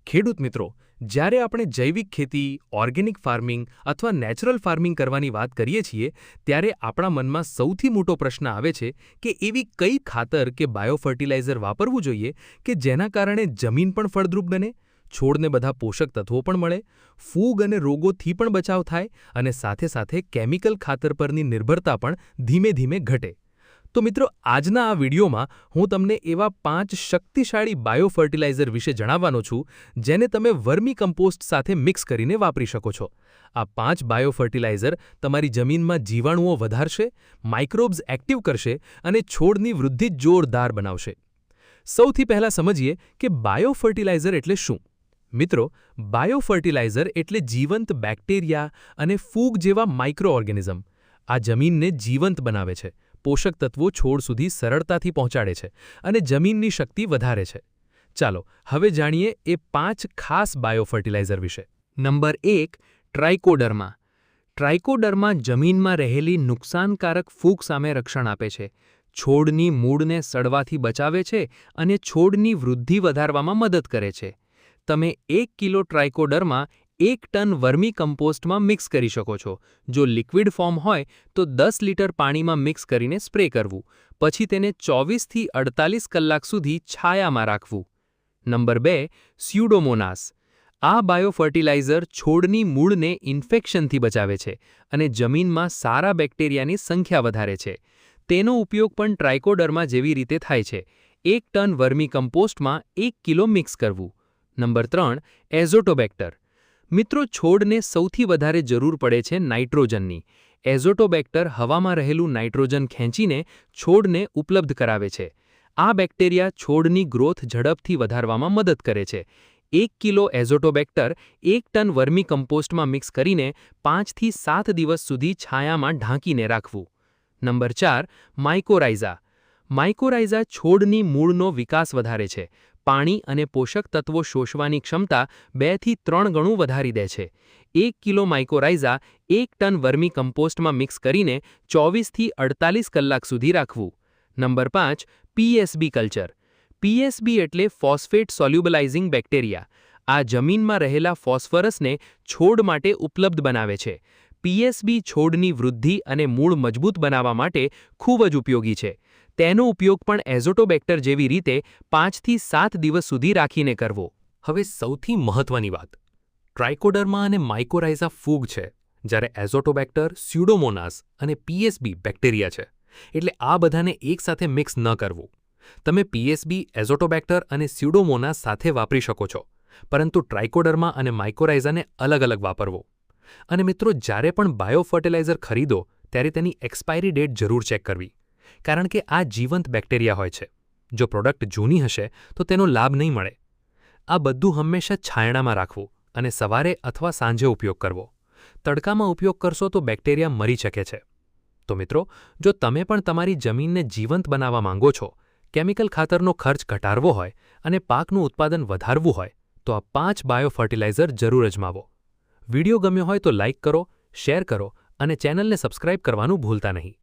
ખેડૂત મિત્રો, જ્યારે આપણે જૈવિક ખેતી, ઓર્ગેનિક ફાર્મિંગ અથવા નેચરલ ફાર્મિંગ કરવાની વાત કરીએ છીએ, ત્યારે આપણા મનમાં સૌથી મોટો પ્રશ્ન આવે છે કે એવી કઈ ખાતર કે બાયોફર્ટિલાઇઝર વાપરવું જોઈએ કે જેના કારણે જમીન પણ ફળદ્રુપ બને, છોડને બધા પોષક તત્વો પણ મળે, ફૂગ અને રોગોથી પણ બચાવ થાય અને સાથે સાથે કેમિકલ ખાતર પરની નિર્ભરતા પણ ધીમે ધીમે ઘટે। તો મિત્રો, આજના આ વિડીયોમાં હું તમને એવા 5 શક્તિશાળી બાયોફર્ટિલાઇઝર વિશે જણાવવાનો છું જેને તમે વર્મી કમ્પોસ્ટ સાથે મિક્સ કરીને વાપરી શકો છો। આ 5 બાયોફર્ટિલાઇઝર તમારી જમીનમાં જીવાણુઓ વધારશે, માઇક્રોબ્સ એક્ટિવ કરશે અને છોડની વૃદ્ધિ જોરદાર બનાવશે। સૌથી પહેલા સમજીએ કે બાયોફર્ટિલાઇઝર એટલે શું। મિત્રો, બાયોફર્ટિલાઇઝર એટલે જીવંત બેક્ટેરિયા અને ફૂગ જેવા માઇક્રો ઓર્ગેનિઝમ આ જમીનને જીવંત બનાવે છે, પોષક તત્વો છોડ સુધી સરળતાથી પહોંચાડે છે અને જમીનની શક્તિ વધારે છે। ચાલો હવે જાણીએ એ 5 ખાસ બાયોફર્ટિલાઇઝર વિશે। Number 1, trichoderma. ટ્રાઇકોડર્મા જમીનમાં રહેલી નુકસાનકારક ફૂગ સામે રક્ષણ આપે છે, છોડની મૂળને સડવાથી બચાવે છે અને છોડની વૃદ્ધિ વધારવામાં મદદ કરે છે। તમે 1 કિલો ટ્રાઇકોડર્મા 1 ટન વર્મી કમ્પોસ્ટમાં મિક્સ કરી શકો છો। જો લિક્વિડ ફોર્મ હોય તો 10 લિટર પાણીમાં મિક્સ કરીને સ્પ્રે કરવું, પછી તેને 24થી 48 કલાક સુધી છાયામાં રાખવું। Number 2, Pseudomonas. આ બાયોફર્ટિલાઇઝર છોડની મૂળને ઇન્ફેક્શનથી બચાવે છે અને જમીનમાં સારા બેક્ટેરિયાની સંખ્યા વધારે છે। તેનો ઉપયોગ પણ ટ્રાઇકોડર્મા જેવી રીતે થાય છે। 1 ટન વર્મી કમ્પોસ્ટમાં 1 કિલો મિક્સ કરવું। નંબર 3, એઝોટોબેક્ટર। મિત્રો, છોડને સૌથી વધારે જરૂર પડે છે નાઇટ્રોજનની। એઝોટોબેક્ટર હવામાં રહેલું નાઇટ્રોજન ખેંચીને છોડને ઉપલબ્ધ કરાવે છે। આ બેક્ટેરિયા છોડની ગ્રોથ ઝડપથી વધારવામાં મદદ કરે છે। 1 કિલો એઝોટોબેક્ટર 1 ટન વર્મી કમ્પોસ્ટમાં મિક્સ કરીને 5થી 7 દિવસ સુધી છાયામાં ઢાંકીને રાખવું। Number 4, mycorrhiza. માઇકોરાઇઝા છોડની મૂળનો વિકાસ વધારે છે, પાણી અને પોષક તત્વો શોષવાની ક્ષમતા 2 થી 3 ગણું વધારી દે છે। 1 કિલો માઇકોરાઇઝા 1 ટન વર્મી કમ્પોસ્ટમાં મિક્સ કરીને 24થી 48 કલાક સુધી રાખવું। Number 5, PSB culture. પીએસબી એટલે ફોસ્ફેટ સોલ્યુબલાઇઝિંગ બેક્ટેરિયા। આ જમીનમાં રહેલા ફોસ્ફરસને છોડ માટે ઉપલબ્ધ બનાવે છે। પીએસબી છોડની વૃદ્ધિ અને મૂળ મજબૂત બનાવવા માટે ખૂબ જ ઉપયોગી છે। તેનો ઉપયોગ પણ એઝોટોબેક્ટર જેવી રીતે 5 થી 7 દિવસ સુધી રાખીને કરવો। હવે સૌથી મહત્વની વાત, ટ્રાઇકોડર્મા અને માઇકોરાઇઝા ફૂગ છે, જ્યારે એઝોટોબેક્ટર, સ્યુડોમોનાસ અને પીએસબી બેક્ટેરિયા છે। એટલે આ બધાને એકસાથે મિક્સ ન કરવું। તમે પીએસબી, એઝોટોબેક્ટર અને સ્યુડોમોનાસ સાથે વાપરી શકો છો, પરંતુ ટ્રાઇકોડર્મા અને માઇકોરાઇઝાને અલગ અલગ વાપરવો। અને મિત્રો, જ્યારે પણ બાયોફર્ટિલાઇઝર ખરીદો ત્યારે તેની એક્સપાયરી ડેટ જરૂર ચેક કરવી, કારણ કે આ જીવંત બેક્ટેરિયા હોય છે। જો પ્રોડક્ટ જૂની હશે તો તેનો લાભ નહીં મળે। આ બધું હંમેશા છાયણામાં રાખવું અને સવારે અથવા સાંજે ઉપયોગ કરવો। તડકામાં ઉપયોગ કરશો તો બેક્ટેરિયા મરી શકે છે। તો મિત્રો, જો તમે પણ તમારી જમીનને જીવંત બનાવવા માંગો છો, કેમિકલ ખાતરનો ખર્ચ ઘટાડવો હોય અને પાકનું ઉત્પાદન વધારવું હોય, તો આ 5 બાયોફર્ટિલાઇઝર જરૂર અજમાવો। વિડીયો ગમ્યો હોય તો લાઇક કરો, શેર કરો અને ચેનલને સબસ્ક્રાઇબ કરવાનું ભૂલતા નહીં।